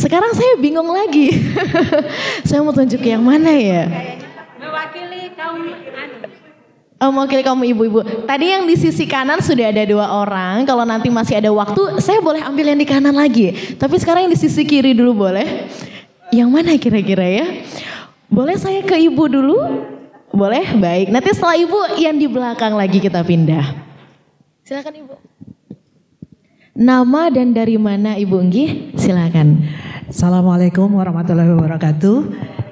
Sekarang saya bingung lagi. Saya mau tunjuk yang mana ya? Mewakili kaum Mewakili kaum ibu-ibu. Tadi yang di sisi kanan sudah ada 2 orang. Kalau nanti masih ada waktu, saya boleh ambil yang di kanan lagi. Tapi sekarang yang di sisi kiri dulu boleh? Yang mana kira-kira ya? Boleh saya ke ibu dulu? Boleh? Baik. Nanti setelah ibu yang di belakang lagi kita pindah. Silakan ibu. Nama dan dari mana ibu Enggi? Silakan. Assalamualaikum warahmatullahi wabarakatuh.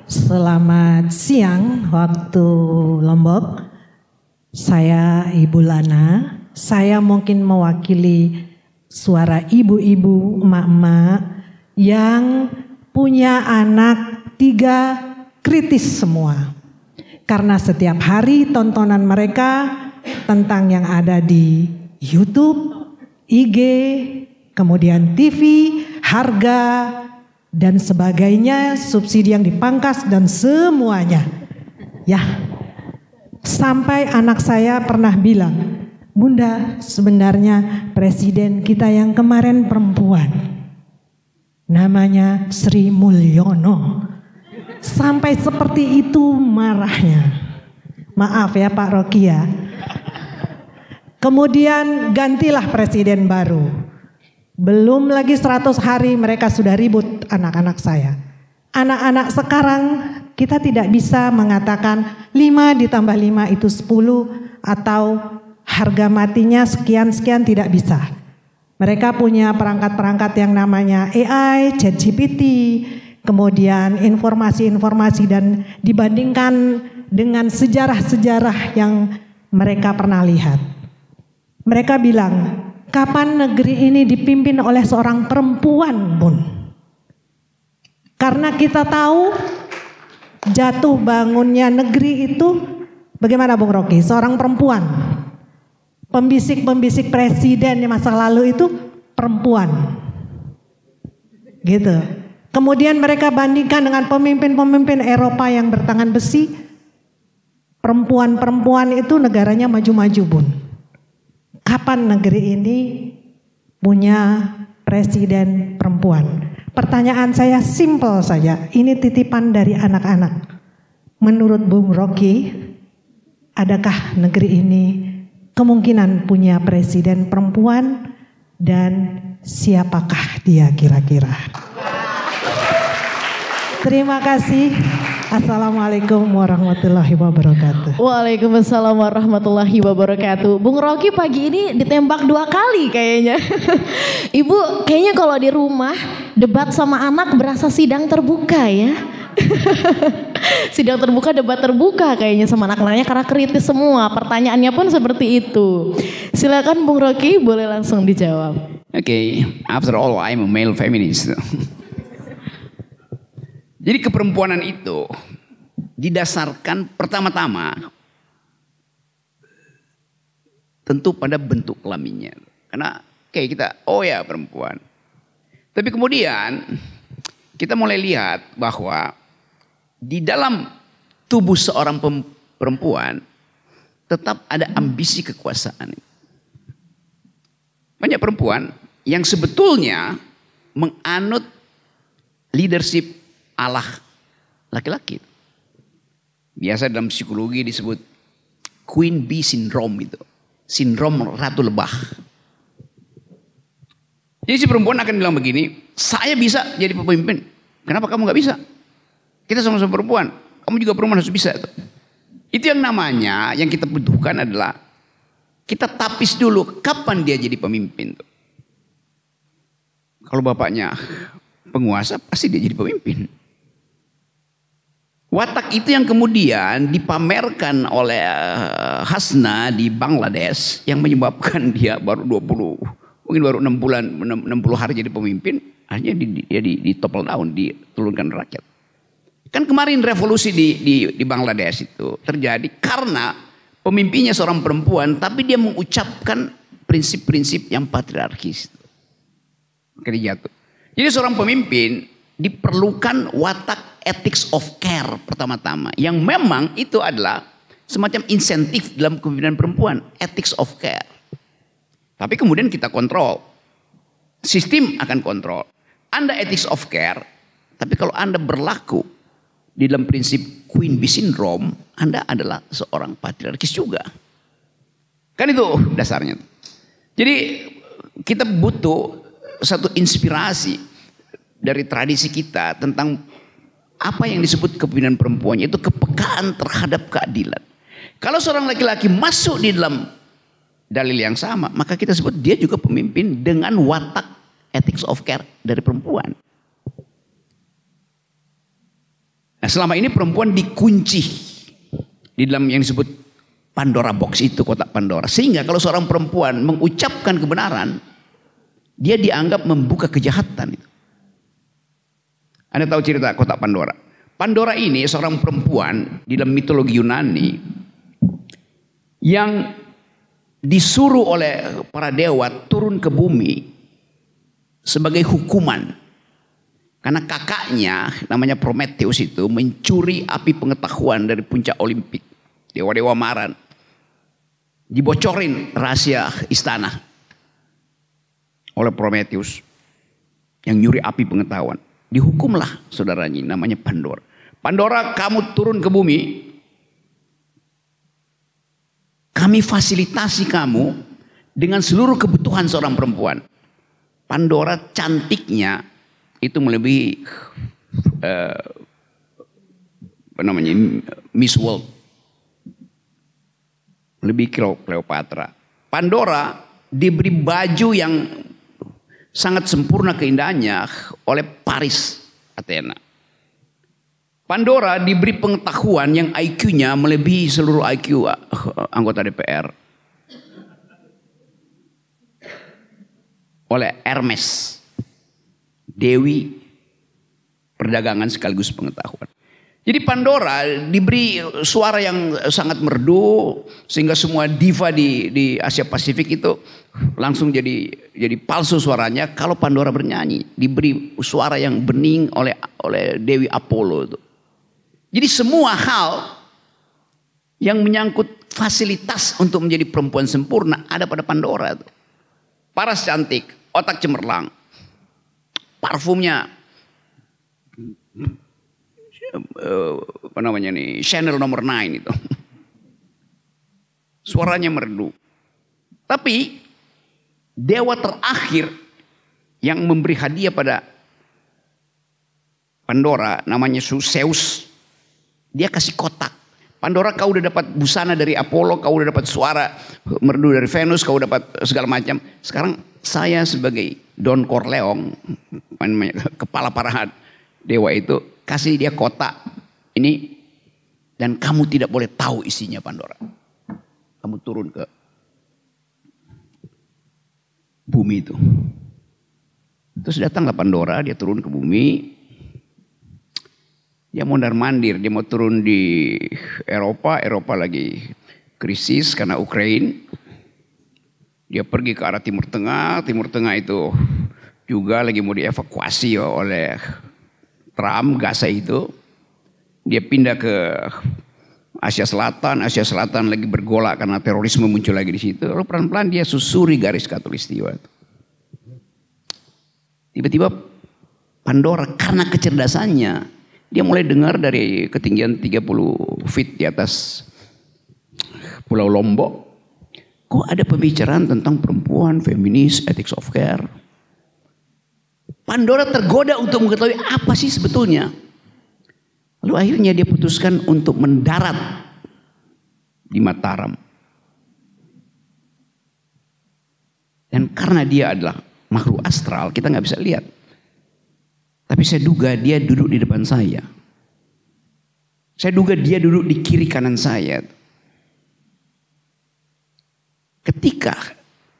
Selamat siang waktu Lombok. Saya Ibu Lana. Saya mungkin mewakili suara ibu-ibu, emak-emak yang punya anak 3 kritis semua. Karena setiap hari tontonan mereka tentang yang ada di YouTube, IG, kemudian TV, harga, dan sebagainya, subsidi yang dipangkas dan semuanya. Ya, sampai anak saya pernah bilang, Bunda, sebenarnya presiden kita yang kemarin perempuan. Namanya Sri Mulyono. Sampai seperti itu marahnya. Maaf ya Pak Rocky ya. Kemudian gantilah presiden baru. Belum lagi 100 hari mereka sudah ribut anak-anak saya. Anak-anak sekarang kita tidak bisa mengatakan 5 ditambah 5 itu 10 atau harga matinya sekian-sekian, tidak bisa. Mereka punya perangkat-perangkat yang namanya AI, ChatGPT, kemudian informasi-informasi dan dibandingkan dengan sejarah-sejarah yang mereka pernah lihat. Mereka bilang, kapan negeri ini dipimpin oleh seorang perempuan, Bun? Karena kita tahu jatuh bangunnya negeri itu bagaimana Bung Rocky? Seorang perempuan. Pembisik-pembisik presiden di masa lalu itu perempuan. Gitu. Kemudian mereka bandingkan dengan pemimpin-pemimpin Eropa yang bertangan besi. Perempuan-perempuan itu negaranya maju-maju, Bun. Kapan negeri ini punya presiden perempuan? Pertanyaan saya simpel saja. Ini titipan dari anak-anak. Menurut Bung Rocky, adakah negeri ini kemungkinan punya presiden perempuan dan siapakah dia kira-kira? Terima kasih. Assalamualaikum warahmatullahi wabarakatuh. Waalaikumsalam warahmatullahi wabarakatuh. Bung Rocky pagi ini ditembak 2 kali kayaknya. Ibu kayaknya kalau di rumah debat sama anak berasa sidang terbuka ya. Sidang terbuka, debat terbuka kayaknya sama anak-anaknya karena kritis semua. Pertanyaannya pun seperti itu. Silakan Bung Rocky, boleh langsung dijawab. Okay, after all I'm a male feminist. Jadi keperempuanan itu didasarkan pertama-tama tentu pada bentuk kelaminnya. Karena kayak kita, oh ya perempuan. Tapi kemudian kita mulai lihat bahwa di dalam tubuh seorang perempuan tetap ada ambisi kekuasaan. Banyak perempuan yang sebetulnya menganut leadership Allah laki-laki. Biasa dalam psikologi disebut Queen Bee Syndrome itu. Sindrom ratu lebah. Jadi si perempuan akan bilang begini, saya bisa jadi pemimpin. Kenapa kamu gak bisa? Kita sama-sama perempuan. Kamu juga perempuan harus bisa. Itu yang namanya, yang kita butuhkan adalah kita tapis dulu kapan dia jadi pemimpin. Kalau bapaknya penguasa pasti dia jadi pemimpin. Watak itu yang kemudian dipamerkan oleh Hasna di Bangladesh yang menyebabkan dia baru 20, mungkin baru 6 bulan, 60 hari jadi pemimpin, akhirnya dia di topple down, diturunkan rakyat. Kan kemarin revolusi di Bangladesh itu terjadi karena pemimpinnya seorang perempuan, tapi dia mengucapkan prinsip-prinsip yang patriarkis. Maka dia jatuh. Jadi seorang pemimpin diperlukan watak ethics of care pertama-tama. Yang memang itu adalah semacam insentif dalam kepemimpinan perempuan. Ethics of care. Tapi kemudian kita kontrol. Sistem akan kontrol. Anda ethics of care, tapi kalau Anda berlaku di dalam prinsip Queen Bee Syndrome, Anda adalah seorang patriarkis juga. Kan itu dasarnya. Jadi kita butuh satu inspirasi dari tradisi kita tentang apa yang disebut kepemimpinan perempuan, yaitu kepekaan terhadap keadilan. Kalau seorang laki-laki masuk di dalam dalil yang sama, maka kita sebut dia juga pemimpin dengan watak ethics of care dari perempuan. Nah, selama ini perempuan dikunci di dalam yang disebut Pandora box itu, kotak Pandora. Sehingga kalau seorang perempuan mengucapkan kebenaran, dia dianggap membuka kejahatan itu. Anda tahu cerita kotak Pandora? Pandora ini seorang perempuan di dalam mitologi Yunani yang disuruh oleh para dewa turun ke bumi sebagai hukuman. Karena kakaknya namanya Prometheus itu mencuri api pengetahuan dari puncak Olimpik. Dewa-dewa marah. Dibocorin rahasia istana oleh Prometheus yang nyuri api pengetahuan. Dihukumlah saudaranya namanya Pandora. Pandora, kamu turun ke bumi. Kami fasilitasi kamu dengan seluruh kebutuhan seorang perempuan. Pandora cantiknya itu melebihi Miss World, lebih Cleopatra. Pandora diberi baju yang sangat sempurna keindahannya oleh Paris Athena. Pandora diberi pengetahuan yang IQ-nya melebihi seluruh IQ anggota DPR oleh Hermes, dewi perdagangan sekaligus pengetahuan. Jadi Pandora diberi suara yang sangat merdu sehingga semua diva di Asia Pasifik itu langsung jadi palsu suaranya kalau Pandora bernyanyi. Diberi suara yang bening oleh Dewi Apollo itu. Jadi semua hal yang menyangkut fasilitas untuk menjadi perempuan sempurna ada pada Pandora itu. Paras cantik, otak cemerlang. Parfumnya Chanel nomor 9 itu. Suaranya merdu. Tapi dewa terakhir yang memberi hadiah pada Pandora namanya Zeus. Dia kasih kotak. Pandora, kau udah dapat busana dari Apollo, kau udah dapat suara merdu dari Venus, kau dapat segala macam. Sekarang saya sebagai Don Corleone, kepala para dewa itu, kasih dia kotak ini dan kamu tidak boleh tahu isinya Pandora. Kamu turun ke bumi itu. Terus datanglah Pandora, dia turun ke bumi. Dia mondar-mandir, dia mau turun di Eropa lagi krisis karena Ukraina. Dia pergi ke arah Timur Tengah itu juga lagi mau dievakuasi oleh Trump, Gaza itu. Dia pindah ke Asia Selatan lagi bergolak karena terorisme muncul lagi di situ. Lalu pelan-pelan dia susuri garis khatulistiwa. Tiba-tiba Pandora karena kecerdasannya, dia mulai dengar dari ketinggian 30 feet di atas Pulau Lombok. Kok ada pembicaraan tentang perempuan, feminis, ethics of care. Pandora tergoda untuk mengetahui apa sih sebetulnya. Lalu akhirnya dia putuskan untuk mendarat di Mataram. Dan karena dia adalah makhluk astral, kita nggak bisa lihat. Tapi saya duga dia duduk di depan saya. Saya duga dia duduk di kiri kanan saya. Ketika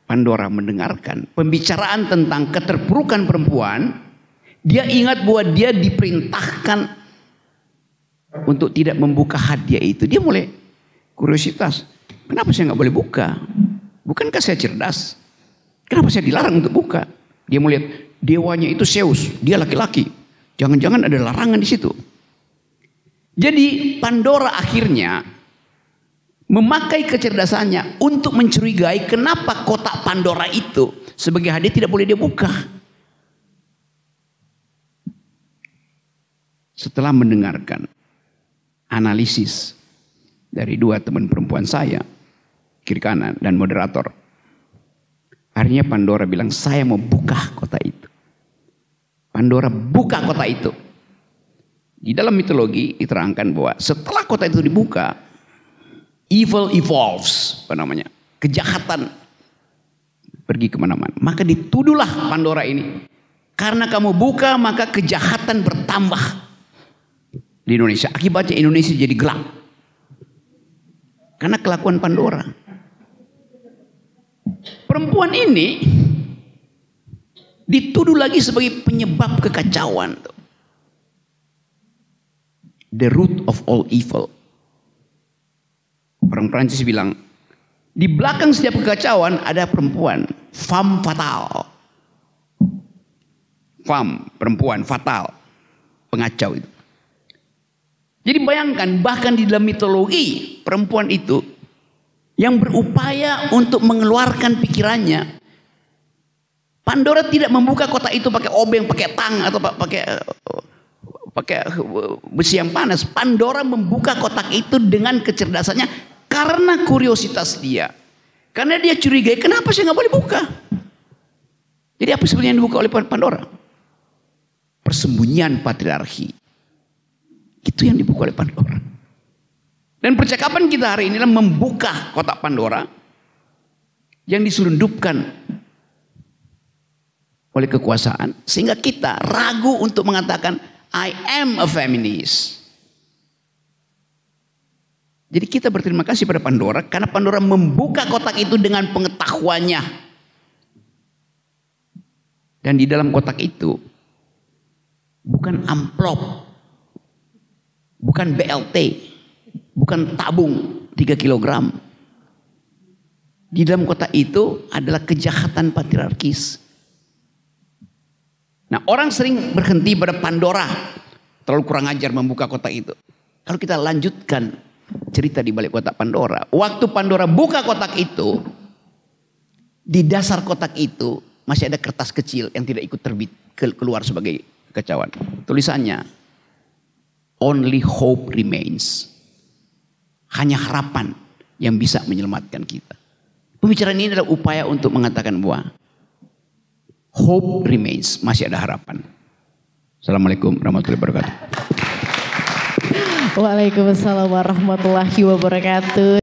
Pandora mendengarkan pembicaraan tentang keterpurukan perempuan, dia ingat bahwa dia diperintahkan untuk tidak membuka hadiah itu. Dia mulai kuriositas. Kenapa saya nggak boleh buka? Bukankah saya cerdas? Kenapa saya dilarang untuk buka? Dia melihat dewanya itu Zeus, dia laki-laki. Jangan-jangan ada larangan di situ. Jadi Pandora akhirnya memakai kecerdasannya untuk mencurigai kenapa kotak Pandora itu sebagai hadiah tidak boleh dia buka. setelah mendengarkan analisis dari dua teman perempuan saya, kiri kanan dan moderator, akhirnya Pandora bilang, saya mau buka kota itu. Pandora buka kota itu. Di dalam mitologi diterangkan bahwa setelah kota itu dibuka, evil evolves, apa namanya, kejahatan pergi kemana-mana. Maka dituduhlah Pandora ini, karena kamu buka maka kejahatan bertambah di Indonesia. Akibatnya Indonesia jadi gelap karena kelakuan Pandora. Perempuan ini dituduh lagi sebagai penyebab kekacauan. The root of all evil. Orang Prancis bilang, di belakang setiap kekacauan ada perempuan, femme fatale. Femme, perempuan, fatal, pengacau itu. Jadi bayangkan, bahkan di dalam mitologi, perempuan itu yang berupaya untuk mengeluarkan pikirannya. Pandora tidak membuka kota itu pakai obeng, pakai tang, atau pakai besi yang panas. Pandora membuka kotak itu dengan kecerdasannya karena kuriositas dia. Karena dia curigai, kenapa saya nggak boleh buka? Jadi apa sebenarnya yang dibuka oleh Pandora? Persembunyian patriarki. Itu yang dibuka oleh Pandora. Dan percakapan kita hari ini adalah membuka kotak Pandora yang diselundupkan oleh kekuasaan, sehingga kita ragu untuk mengatakan I am a feminist. Jadi kita berterima kasih pada Pandora karena Pandora membuka kotak itu dengan pengetahuannya. Dan di dalam kotak itu bukan amplop, bukan BLT, bukan tabung 3 kilogram. Di dalam kotak itu adalah kejahatan patriarkis. Nah, orang sering berhenti pada Pandora, terlalu kurang ajar membuka kotak itu. Kalau kita lanjutkan cerita di balik kotak Pandora, waktu Pandora buka kotak itu, di dasar kotak itu masih ada kertas kecil yang tidak ikut terbit keluar sebagai kekacauan. Tulisannya, only hope remains. Hanya harapan yang bisa menyelamatkan kita. Pembicaraan ini adalah upaya untuk mengatakan bahwa hope remains, masih ada harapan. Assalamualaikum warahmatullahi wabarakatuh. Waalaikumsalam warahmatullahi wabarakatuh.